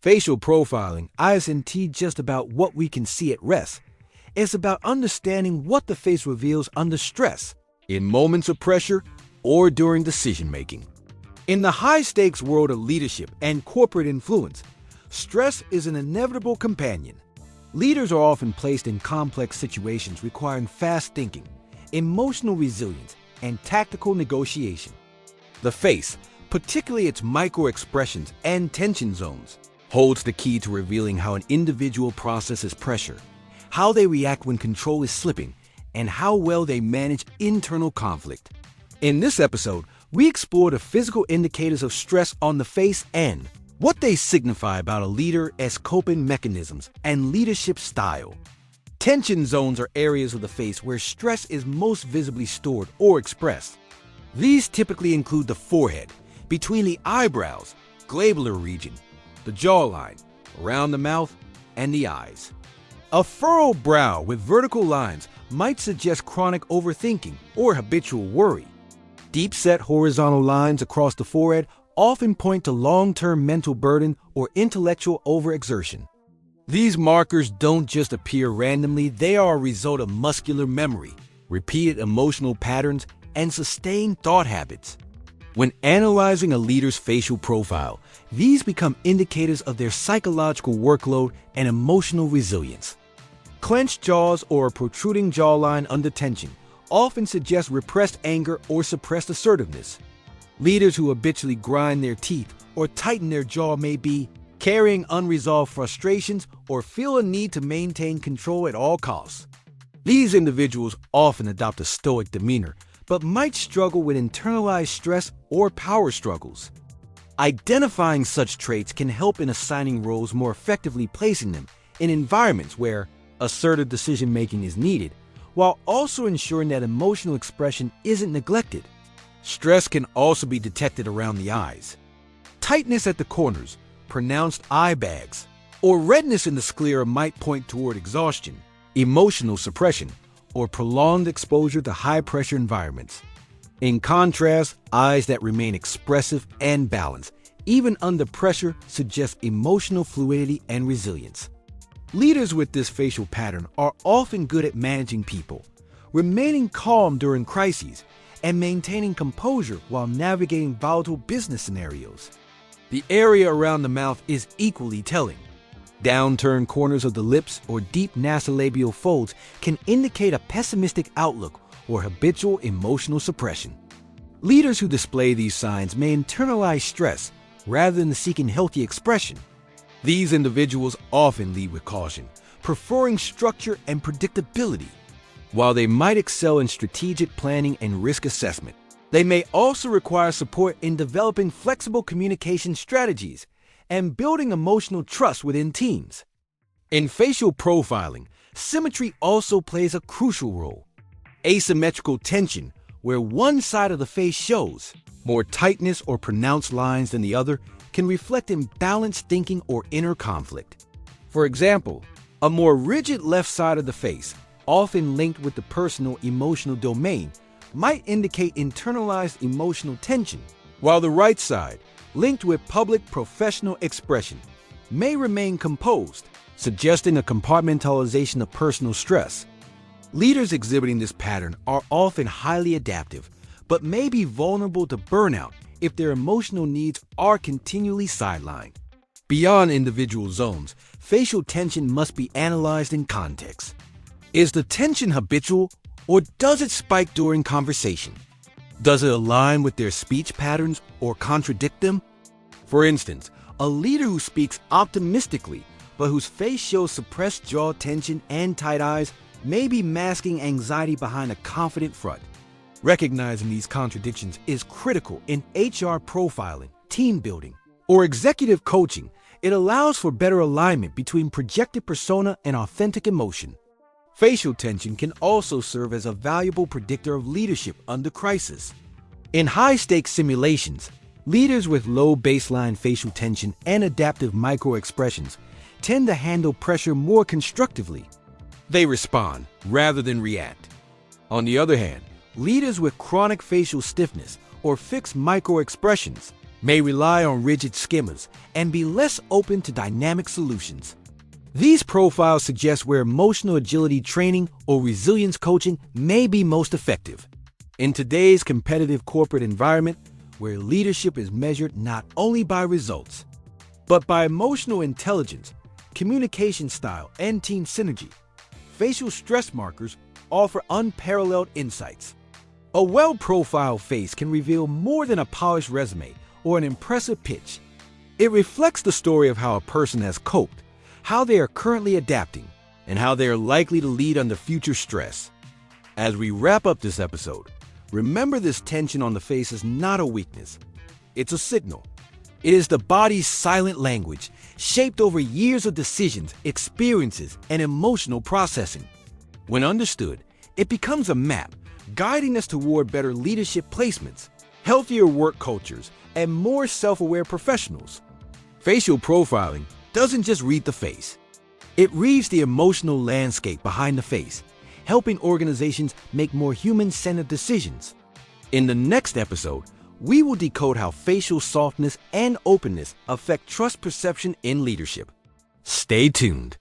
Facial profiling isn't just about what we can see at rest. It's about understanding what the face reveals under stress, in moments of pressure, or during decision-making. In the high-stakes world of leadership and corporate influence, stress is an inevitable companion. Leaders are often placed in complex situations requiring fast thinking, emotional resilience, and tactical negotiation. The face, particularly its micro-expressions and tension zones, holds the key to revealing how an individual processes pressure, how they react when control is slipping, and how well they manage internal conflict. In this episode, we explore the physical indicators of stress on the face and what they signify about a leader's coping mechanisms and leadership style. Tension zones are areas of the face where stress is most visibly stored or expressed. These typically include the forehead, between the eyebrows, glabellar region, the jawline, around the mouth, and the eyes. A furrowed brow with vertical lines might suggest chronic overthinking or habitual worry. Deep-set horizontal lines across the forehead often point to long-term mental burden or intellectual overexertion. These markers don't just appear randomly, they are a result of muscular memory, repeated emotional patterns, and sustained thought habits. When analyzing a leader's facial profile, these become indicators of their psychological workload and emotional resilience. Clenched jaws or a protruding jawline under tension often suggest repressed anger or suppressed assertiveness. Leaders who habitually grind their teeth or tighten their jaw may be carrying unresolved frustrations or feel a need to maintain control at all costs. These individuals often adopt a stoic demeanor, but might struggle with internalized stress or power struggles. Identifying such traits can help in assigning roles more effectively, placing them in environments where assertive decision-making is needed, while also ensuring that emotional expression isn't neglected. Stress can also be detected around the eyes. Tightness at the corners, pronounced eye bags, or redness in the sclera might point toward exhaustion, emotional suppression, or prolonged exposure to high-pressure environments. In contrast, eyes that remain expressive and balanced, even under pressure, suggest emotional fluidity and resilience. Leaders with this facial pattern are often good at managing people, remaining calm during crises, and maintaining composure while navigating volatile business scenarios. The area around the mouth is equally telling. Downturned corners of the lips or deep nasolabial folds can indicate a pessimistic outlook or habitual emotional suppression. Leaders who display these signs may internalize stress rather than seeking healthy expression. These individuals often lead with caution, preferring structure and predictability. While they might excel in strategic planning and risk assessment, they may also require support in developing flexible communication strategies and building emotional trust within teams. In facial profiling, symmetry also plays a crucial role. Asymmetrical tension, where one side of the face shows more tightness or pronounced lines than the other, can reflect imbalanced thinking or inner conflict. For example, a more rigid left side of the face, often linked with the personal emotional domain, might indicate internalized emotional tension, while the right side, linked with public professional expression, may remain composed, suggesting a compartmentalization of personal stress. Leaders exhibiting this pattern are often highly adaptive, but may be vulnerable to burnout if their emotional needs are continually sidelined. Beyond individual zones, facial tension must be analyzed in context. Is the tension habitual, or does it spike during conversation? Does it align with their speech patterns or contradict them? For instance, a leader who speaks optimistically but whose face shows suppressed jaw tension and tight eyes may be masking anxiety behind a confident front. Recognizing these contradictions is critical in HR profiling, team building, or executive coaching. It allows for better alignment between projected persona and authentic emotion. Facial tension can also serve as a valuable predictor of leadership under crisis. In high-stakes simulations, leaders with low baseline facial tension and adaptive micro-expressions tend to handle pressure more constructively. They respond rather than react. On the other hand, leaders with chronic facial stiffness or fixed micro-expressions may rely on rigid schemas, and be less open to dynamic solutions. These profiles suggest where emotional agility training or resilience coaching may be most effective. In today's competitive corporate environment, where leadership is measured not only by results, but by emotional intelligence, communication style, and team synergy, facial stress markers offer unparalleled insights. A well-profiled face can reveal more than a polished resume or an impressive pitch. It reflects the story of how a person has coped, how they are currently adapting, and how they are likely to lead under future stress. As we wrap up this episode, remember this tension on the face is not a weakness. It's a signal. It is the body's silent language, shaped over years of decisions, experiences, and emotional processing. When understood, it becomes a map, guiding us toward better leadership placements, healthier work cultures, and more self-aware professionals. Facial profiling doesn't just read the face. It reads the emotional landscape behind the face, helping organizations make more human-centered decisions. In the next episode, we will decode how facial softness and openness affect trust perception in leadership. Stay tuned.